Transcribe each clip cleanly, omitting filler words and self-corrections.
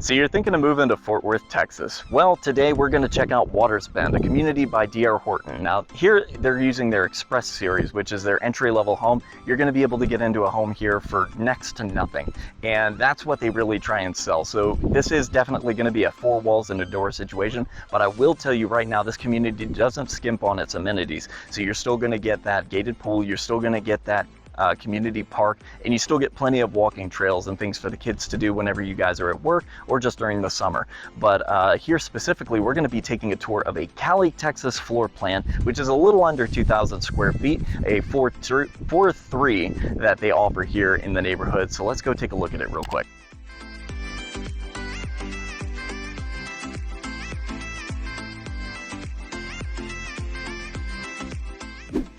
So you're thinking of moving to Fort Worth, Texas. Well, today we're going to check out Watersbend, a community by D.R. Horton. Now, here they're using their Express series, which is their entry-level home. You're going to be able to get into a home here for next to nothing. And that's what they really try and sell. So this is definitely going to be a four walls and a door situation. But I will tell you right now, this community doesn't skimp on its amenities. So you're still going to get that gated pool. You're still going to get that community park, and you still get plenty of walking trails and things for the kids to do whenever you guys are at work or just during the summer. But here specifically, we're going to be taking a tour of a Cali, Texas floor plan, which is a little under 2,000 square feet, a 4.3 that they offer here in the neighborhood. So let's go take a look at it real quick.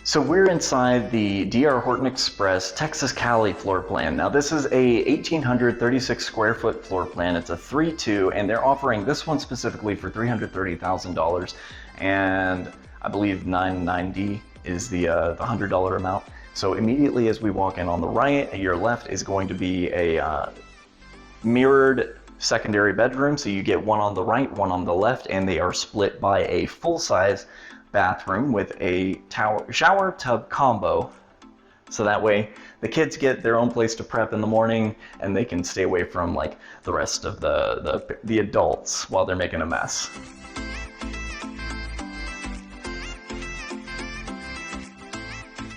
So we're inside the D.R. Horton Express Texas Cali floor plan. Now this is a 1,836 square foot floor plan. It's a 3-2, and they're offering this one specifically for $330,000, and I believe $990 is the $100 amount. So immediately as we walk in on the right, your left is going to be a mirrored secondary bedroom. So you get one on the right, one on the left, and they are split by a full-size bathroom with a shower tub combo, so that way the kids get their own place to prep in the morning and they can stay away from like the rest of the adults while they're making a mess.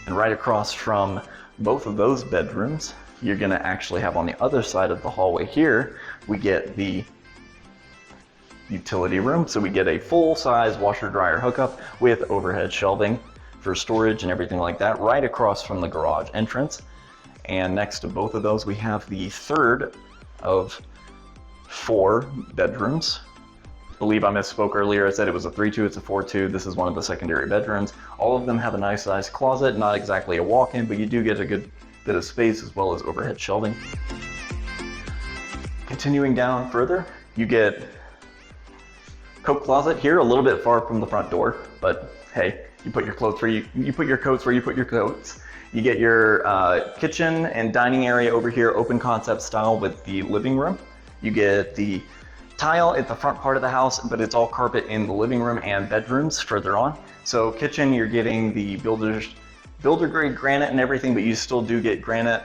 And right across from both of those bedrooms, you're going to actually have on the other side of the hallway here, we get the utility room. So we get a full-size washer dryer hookup with overhead shelving for storage and everything like that right across from the garage entrance. And next to both of those, we have the third of 4 bedrooms. I believe I misspoke earlier. I said it was a 3-2, it's a 4-2. This is one of the secondary bedrooms. All of them have a nice sized closet, not exactly a walk-in, but you do get a good bit of space as well as overhead shelving. Continuing down further, you get coat closet here, a little bit far from the front door, but hey, you put your clothes where you put your coats where you put your coats. You get your kitchen and dining area over here, open concept style with the living room. You get the tile at the front part of the house, but it's all carpet in the living room and bedrooms further on. So kitchen, you're getting the builder grade granite and everything, but you still do get granite.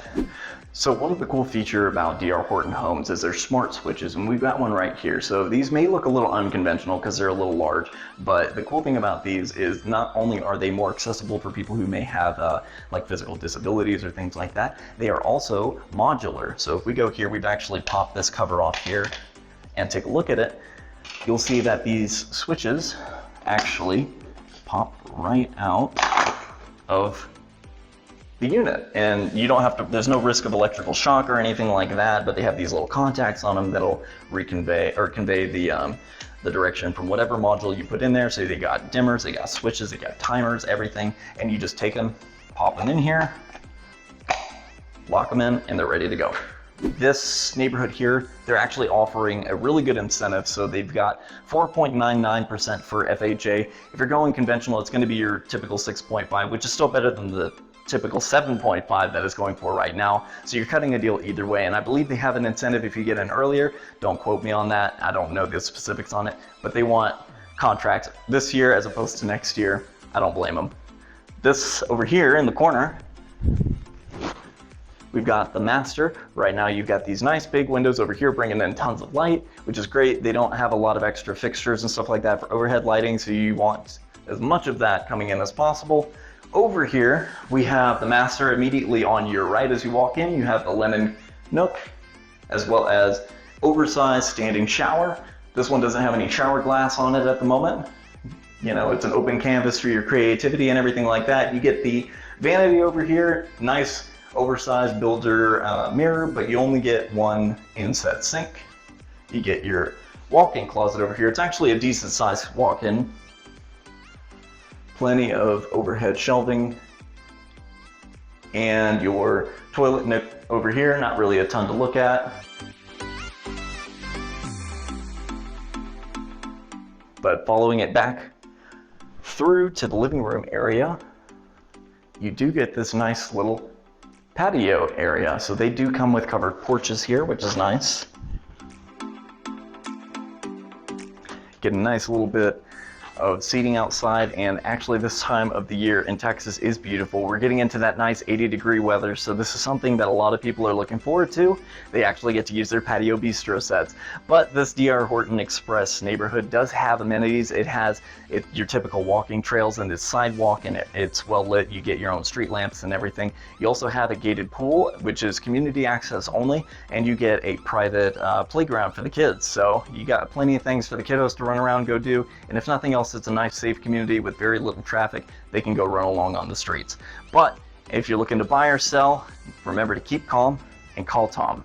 So one of the cool features about D.R. Horton homes is their smart switches, and we've got one right here. So these may look a little unconventional because they're a little large, but the cool thing about these is not only are they more accessible for people who may have like physical disabilities or things like that, they are also modular. So if we go here, we've actually popped this cover off here and take a look at it. You'll see that these switches actually pop right out of the unit, and you don't have to, there's no risk of electrical shock or anything like that, but they have these little contacts on them that'll convey the direction from whatever module you put in there. So they got dimmers, they got switches, they got timers, everything, and you just take them, pop them in here, lock them in, and they're ready to go. This neighborhood here, they're actually offering a really good incentive. So they've got 4.99% for FHA. If you're going conventional, it's going to be your typical 6.5, which is still better than the typical 7.5 that is going for right now. So you're cutting a deal either way. And I believe they have an incentive if you get in earlier. Don't quote me on that. I don't know the specifics on it, but they want contracts this year as opposed to next year. I don't blame them. This over here in the corner, we've got the master. Right now you've got these nice big windows over here bringing in tons of light, which is great. They don't have a lot of extra fixtures and stuff like that for overhead lighting, so you want as much of that coming in as possible. Over here, we have the master immediately on your right as you walk in. You have the linen nook, as well as oversized standing shower. This one doesn't have any shower glass on it at the moment. You know, it's an open canvas for your creativity and everything like that. You get the vanity over here, nice oversized builder mirror, but you only get one inset sink. You get your walk-in closet over here. It's actually a decent sized walk-in. Plenty of overhead shelving, and your toilet nook over here, not really a ton to look at. But following it back through to the living room area, you do get this nice little patio area. So they do come with covered porches here, which is nice. Get a nice little bit of seating outside, and actually this time of the year in Texas is beautiful. We're getting into that nice 80-degree weather, so this is something that a lot of people are looking forward to. They actually get to use their patio bistro sets. But this D.R. Horton Express neighborhood does have amenities. It has your typical walking trails and this sidewalk, and it's well lit. You get your own street lamps and everything. You also have a gated pool, which is community access only, and you get a private playground for the kids. So you got plenty of things for the kiddos to run around, go do, and if nothing else, it's a nice, safe community with very little traffic. They can go run along on the streets. But if you're looking to buy or sell, remember to keep calm and call Tom.